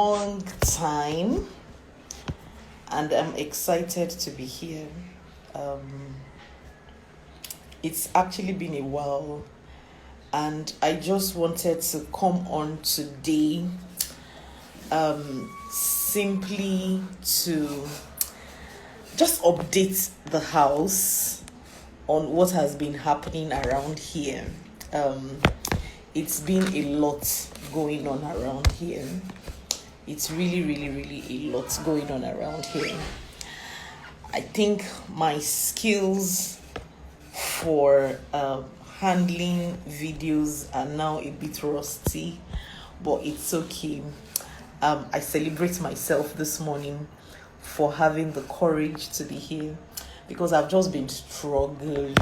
Long time, and I'm excited to be here. Um, it's actually been a while, and I just wanted to come on today simply to just update the house on what has been happening around here. Um, it's been a lot going on around here. It's really a lot going on around here. I think my skills for handling videos are now a bit rusty, but it's okay. I celebrate myself this morning for having the courage to be here, because I've just been struggling.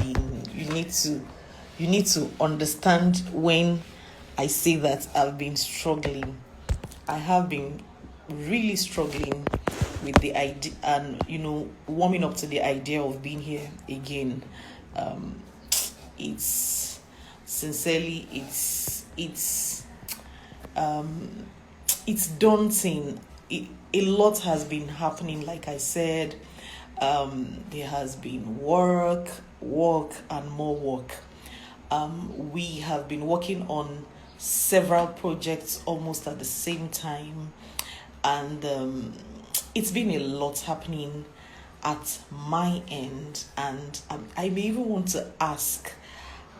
You need to understand when I say that I've been struggling. I have been really struggling with the idea and warming up to the idea of being here again. It's sincerely it's daunting. A lot has been happening. Like I said, there has been work and more work. We have been working on several projects almost at the same time, and it's been a lot happening at my end. And I may even want to ask,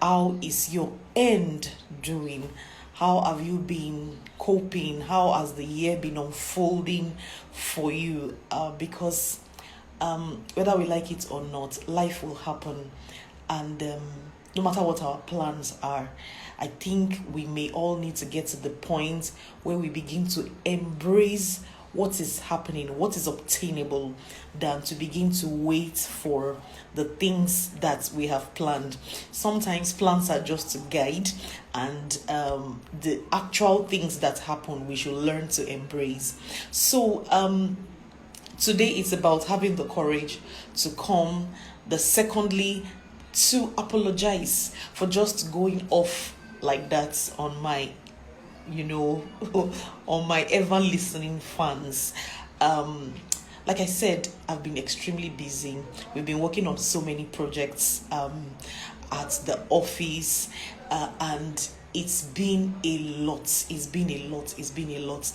how is your end doing? How have you been coping? How has the year been unfolding for you? Because whether we like it or not, life will happen, and no matter what our plans are, I think we may all need to get to the point where we begin to embrace what is happening, what is obtainable, than to begin to wait for the things that we have planned. Sometimes plans are just to guide, and the actual things that happen, we should learn to embrace. So today it's about having the courage to come. Secondly, to apologize for just going off like that on my on my ever listening fans. Like I said, I've been extremely busy. We've been working on so many projects at the office, and it's been a lot. It's been a lot.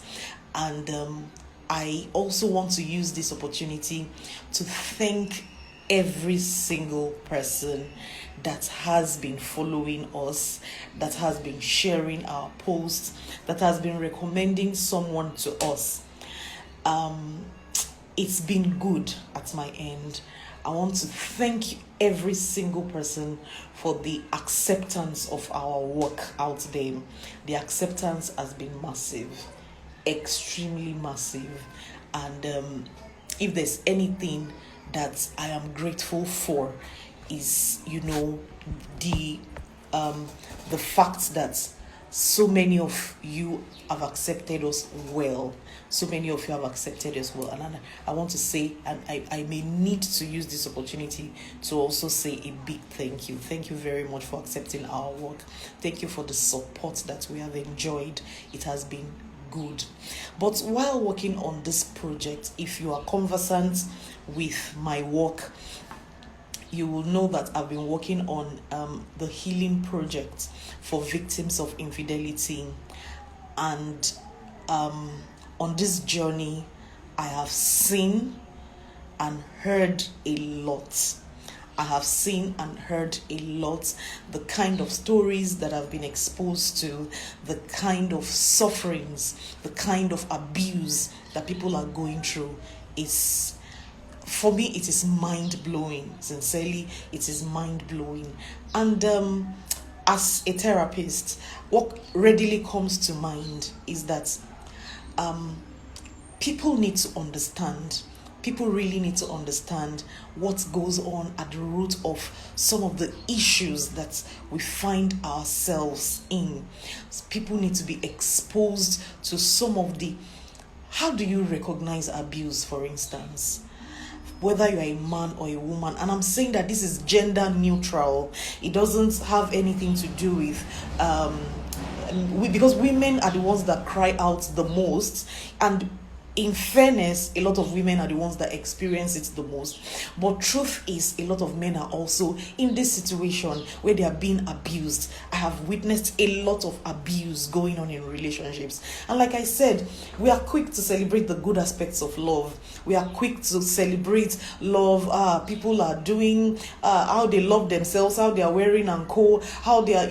And I also want to use this opportunity to thank every single person that has been following us, that has been sharing our posts, that has been recommending someone to us. It's been good at my end. I want to thank every single person for the acceptance of our work out there. The acceptance has been massive, extremely massive. And if there's anything that I am grateful for, is the fact that so many of you have accepted us well. And I want to say, and I may need to use this opportunity to also say a big thank you. Thank you very much for accepting our work. Thank you for the support that we have enjoyed. It has been good. But while working on this project, if you are conversant with my work, you will know that I've been working on the healing project for victims of infidelity. And on this journey, I have seen and heard a lot. The kind of stories that I've been exposed to, the kind of sufferings, the kind of abuse that people are going through is, for me, it is mind-blowing. Sincerely, it is mind-blowing. And as a therapist, what readily comes to mind is that people need to understand. People really need to understand what goes on at the root of some of the issues that we find ourselves in. People need to be exposed to some of the... How do you recognize abuse, for instance? Whether you're a man or a woman, and I'm saying that this is gender neutral. It doesn't have anything to do with because women are the ones that cry out the most, and in fairness, a lot of women are the ones that experience it the most. But truth is, a lot of men are also in this situation where they are being abused. I have witnessed a lot of abuse going on in relationships. And like I said, we are quick to celebrate the good aspects of love. We are quick to celebrate love. People are doing how they love themselves, how they are wearing and co, how they are,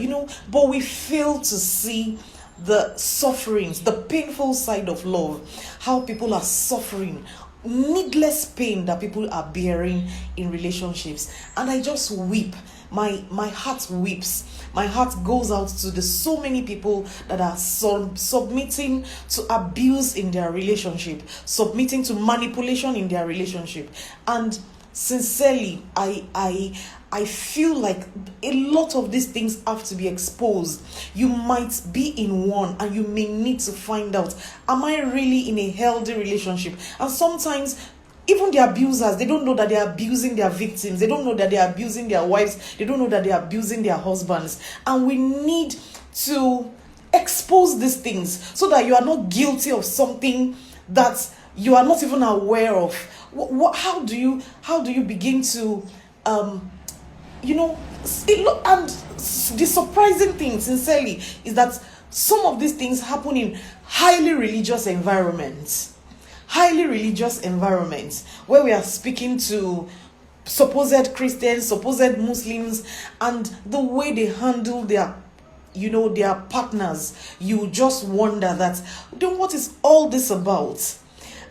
but we fail to see the sufferings, the painful side of love, how people are suffering, needless pain that people are bearing in relationships. And I just weep. My heart weeps. My heart goes out to the so many people that are submitting to abuse in their relationship, submitting to manipulation in their relationship. And sincerely, I feel like a lot of these things have to be exposed. You might be in one and you may need to find out, am I really in a healthy relationship? And sometimes even the abusers, they don't know that they are abusing their victims. They don't know that they are abusing their wives. They don't know that they are abusing their husbands. And we need to expose these things so that you are not guilty of something that you are not even aware of. How do you begin to and the surprising thing, sincerely, is that some of these things happen in highly religious environments where we are speaking to supposed Christians, supposed Muslims, and the way they handle their partners, you just wonder that, then what is all this about?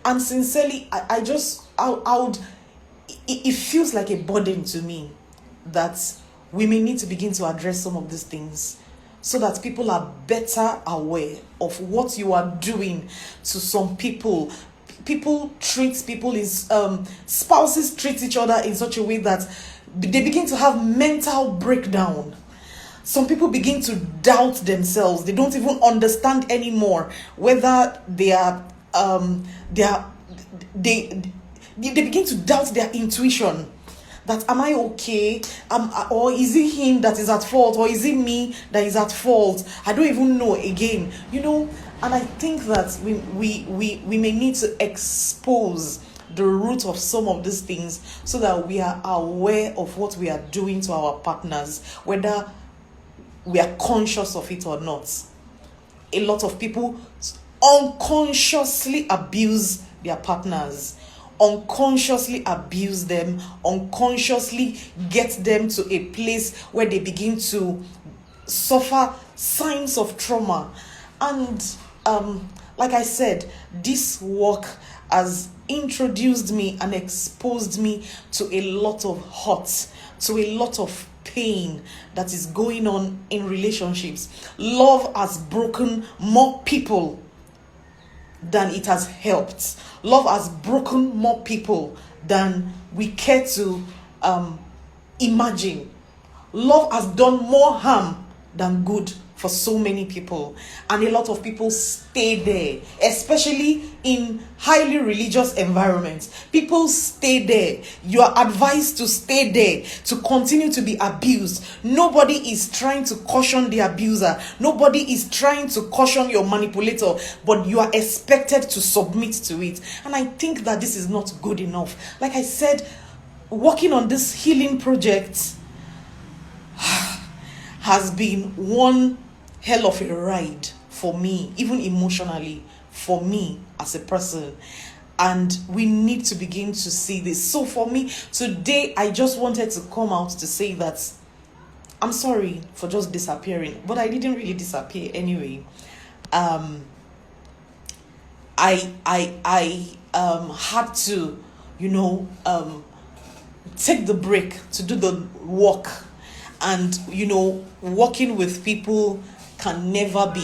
And sincerely, it feels like a burden to me that we may need to begin to address some of these things so that people are better aware of what you are doing to some people. People treat people spouses treat each other in such a way that they begin to have mental breakdown. Some people begin to doubt themselves. They don't even understand anymore whether they begin to doubt their intuition. That, am I okay? Or is it him that is at fault? Or is it me that is at fault? I don't even know again. And I think that we may need to expose the root of some of these things so that we are aware of what we are doing to our partners, whether we are conscious of it or not. A lot of people unconsciously abuse their partners, unconsciously abuse them, unconsciously get them to a place where they begin to suffer signs of trauma. And like I said, this work has introduced me and exposed me to a lot of hurt, to a lot of pain that is going on in relationships. Love has broken more people than it has helped. Love has broken more people than we care to imagine. Love has done more harm than good for so many people, and a lot of people stay there, especially in highly religious environments. People stay there. You are advised to stay there, to continue to be abused. Nobody is trying to caution the abuser. Nobody is trying to caution your manipulator, but you are expected to submit to it. And I think that this is not good enough. Like I said, working on this healing project has been one hell of a ride for me, even emotionally, for me as a person. And we need to begin to see this. So for me, today, I just wanted to come out to say that I'm sorry for just disappearing, but I didn't really disappear anyway. I had to, take the break to do the work. And, working with people can never be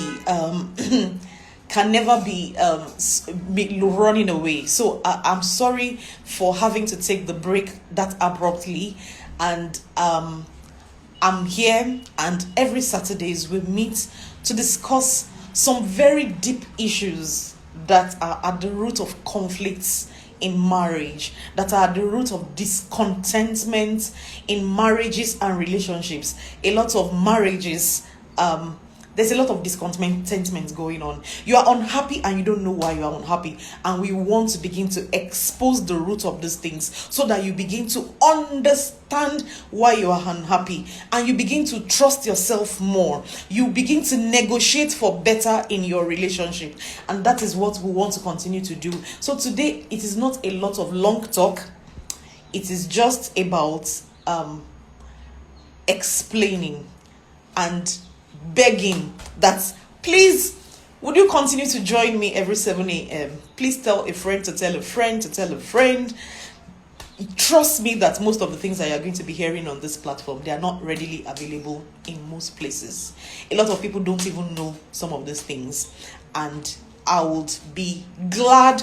running away. So I'm sorry for having to take the break that abruptly. And I'm here, and every Saturdays we meet to discuss some very deep issues that are at the root of conflicts in marriage, that are at the root of discontentment in marriages and relationships. A lot of marriages, there's a lot of discontentment going on. You are unhappy and you don't know why you are unhappy. And we want to begin to expose the root of these things so that you begin to understand why you are unhappy and you begin to trust yourself more. You begin to negotiate for better in your relationship. And that is what we want to continue to do. So today, it is not a lot of long talk. It is just about explaining and begging that, please, would you continue to join me every 7 a.m.? Please tell a friend to tell a friend to tell a friend. Trust me that most of the things that you're going to be hearing on this platform, they are not readily available in most places. A lot of people don't even know some of these things. And I would be glad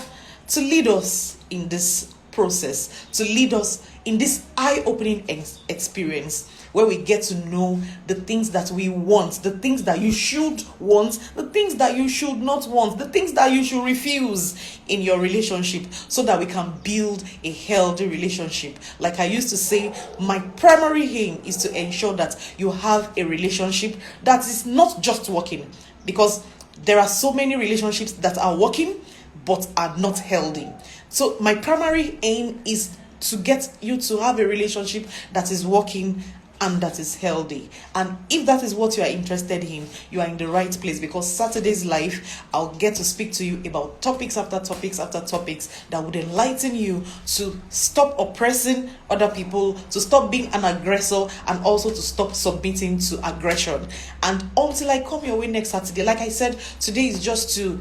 to lead us in this process, to lead us in this eye-opening experience where we get to know the things that we want, the things that you should want, the things that you should not want, the things that you should refuse in your relationship, so that we can build a healthy relationship. Like I used to say, my primary aim is to ensure that you have a relationship that is not just working, because there are so many relationships that are working but are not healthy. So my primary aim is to get you to have a relationship that is working and that is healthy. And if that is what you are interested in, you are in the right place, because Saturday's Life, I'll get to speak to you about topics after topics after topics that would enlighten you to stop oppressing other people, to stop being an aggressor, and also to stop submitting to aggression. And until I come your way next Saturday, like I said, today is just to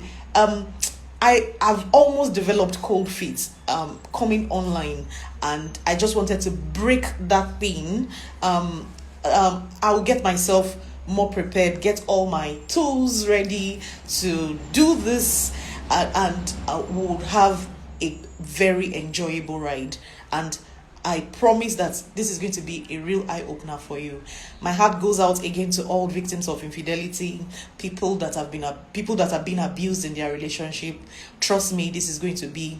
I've almost developed cold feet coming online, and I just wanted to break that thing. I'll get myself more prepared, get all my tools ready to do this, and we'll have a very enjoyable ride. And I promise that this is going to be a real eye-opener for you. My heart goes out again to all victims of infidelity, people that have been abused in their relationship. Trust me, this is going to be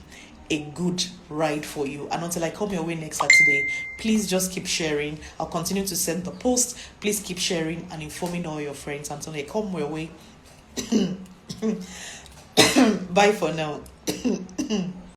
a good ride for you. And until I come your way next Saturday, please just keep sharing. I'll continue to send the post. Please keep sharing and informing all your friends until they come your way. Bye for now.